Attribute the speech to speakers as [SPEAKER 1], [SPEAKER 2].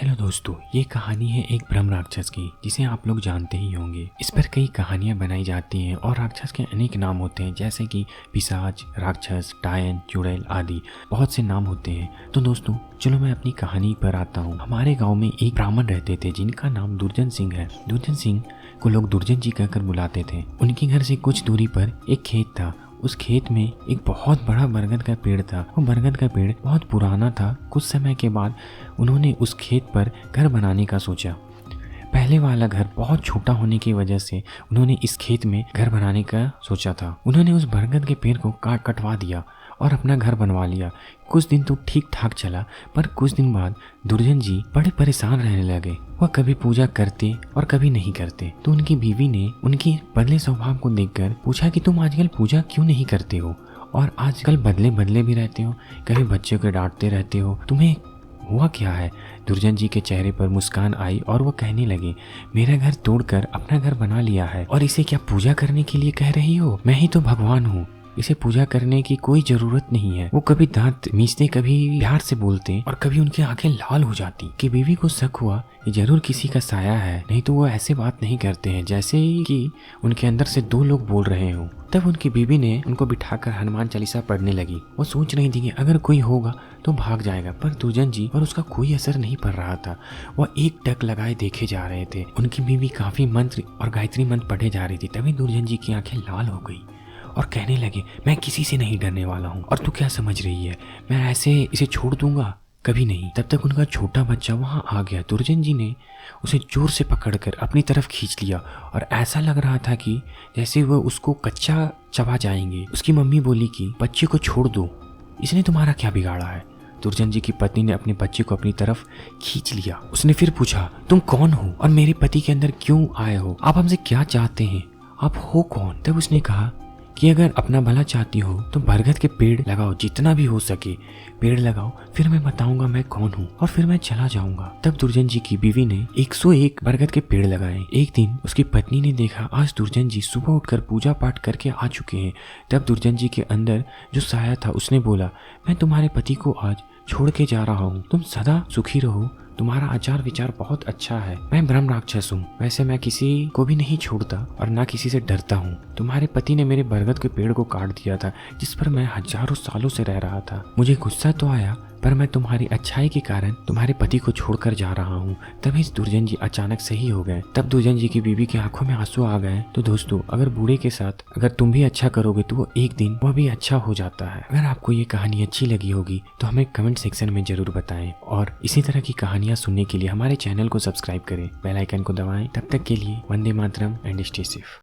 [SPEAKER 1] Hello दोस्तों, ये कहानी है एक ब्रह्म राक्षस की, जिसे आप लोग जानते ही होंगे। इस पर कई कहानियां बनाई जाती हैं और राक्षस के अनेक नाम होते हैं, जैसे कि पिशाच, राक्षस, टायन, चुड़ैल आदि बहुत से नाम होते हैं। तो दोस्तों चलो मैं अपनी कहानी पर आता हूँ। हमारे गाँव में एक ब्राह्मण रहते थे जिनका नाम दुर्जन सिंह है। दुर्जन सिंह को लोग दुर्जन जी कहकर बुलाते थे। उनके घर से कुछ दूरी पर एक खेत था। उस खेत में एक बहुत बड़ा बरगद का पेड़ था। वो बरगद का पेड़ बहुत पुराना था। कुछ समय के बाद उन्होंने उस खेत पर घर बनाने का सोचा। पहले वाला घर बहुत छोटा होने की वजह से उन्होंने इस खेत में घर बनाने का सोचा था। उन्होंने उस बरगद के पेड़ को कटवा दिया और अपना घर बनवा लिया। कुछ दिन तो ठीक ठाक चला, पर कुछ दिन बाद दुर्जन जी बड़े परेशान रहने लगे। वह कभी पूजा करते और कभी नहीं करते। तो उनकी बीवी ने उनके बदले स्वभाव को देखकर पूछा कि तुम आजकल पूजा क्यों नहीं करते हो और आजकल बदले बदले भी रहते हो, कभी बच्चों को डांटते रहते हो, तुम्हें हुआ क्या है? दुर्जन जी के चेहरे पर मुस्कान आई और वो कहने लगे, मेरा घर तोड़कर अपना घर बना लिया है और इसे क्या पूजा करने के लिए कह रही हो? मैं ही तो भगवान हूँ, इसे पूजा करने की कोई जरूरत नहीं है। वो कभी दांत मीचते, कभी प्यार से बोलते और कभी उनकी आंखें लाल हो जाती। कि बीवी को शक हुआ ये जरूर किसी का साया है, नहीं तो वो ऐसे बात नहीं करते हैं जैसे कि उनके अंदर से दो लोग बोल रहे हो। तब उनकी बीवी ने उनको बिठाकर हनुमान चालीसा पढ़ने लगी। वो सोच रही थी कि अगर कोई होगा तो भाग जाएगा, पर दुर्जन जी पर उसका कोई असर नहीं पड़ रहा था। वह एक टक लगाए देखे जा रहे थे। उनकी बीवी काफी मंत्र और गायत्री मंत्र पढ़े जा रही थी। तभी दुर्जन जी की आंखें लाल हो गई और कहने लगे, मैं किसी से नहीं डरने वाला हूँ और तू क्या समझ रही है, मैं ऐसे इसे छोड़ दूंगा? कभी नहीं। तब तक उनका छोटा बच्चा वहाँ आ गया। दुर्जन जी ने उसे जोर से पकड़कर अपनी तरफ खींच लिया और ऐसा लग रहा था कि जैसे वह उसको कच्चा चबा जाएंगे। उसकी मम्मी बोली कि बच्चे को छोड़ दो, इसने तुम्हारा क्या बिगाड़ा है? दुर्जन जी की पत्नी ने अपने बच्चे को अपनी तरफ खींच लिया। उसने फिर पूछा, तुम कौन हो और मेरे पति के अंदर क्यों आए हो? आप हमसे क्या चाहते हैं? आप हो कौन? तब उसने कहा कि अगर अपना भला चाहती हो तो बरगद के पेड़ लगाओ, जितना भी हो सके पेड़ लगाओ, फिर मैं बताऊंगा मैं कौन हूँ और फिर मैं चला जाऊंगा। तब दुर्जन जी की बीवी ने 101 बरगद के पेड़ लगाए। एक दिन उसकी पत्नी ने देखा आज दुर्जन जी सुबह उठकर पूजा पाठ करके आ चुके हैं। तब दुर्जन जी के अंदर जो साया था उसने बोला, मैं तुम्हारे पति को आज छोड़ के जा रहा हूँ, तुम सदा सुखी रहो, तुम्हारा आचार विचार बहुत अच्छा है। मैं ब्रह्म राक्षस हूँ, वैसे मैं किसी को भी नहीं छोड़ता और ना किसी से डरता हूँ। तुम्हारे पति ने मेरे बरगद के पेड़ को काट दिया था जिस पर मैं हजारों सालों से रह रहा था। मुझे गुस्सा तो आया, पर मैं तुम्हारी अच्छाई के कारण तुम्हारे पति को छोड़कर जा रहा हूँ। तभी दुर्जन जी अचानक सही हो गए। तब दुर्जन जी की बीवी की आंखों में आंसू आ गए। तो दोस्तों, अगर बूढ़े के साथ अगर तुम भी अच्छा करोगे तो वो एक दिन वह भी अच्छा हो जाता है। अगर आपको ये कहानी अच्छी लगी होगी तो हमें कमेंट सेक्शन में जरूर बताएं और इसी तरह की कहानियां सुनने के लिए हमारे चैनल को सब्सक्राइब करें, बेल आइकन को दबाएं। तब तक के लिए Vande Mataram and stay safe.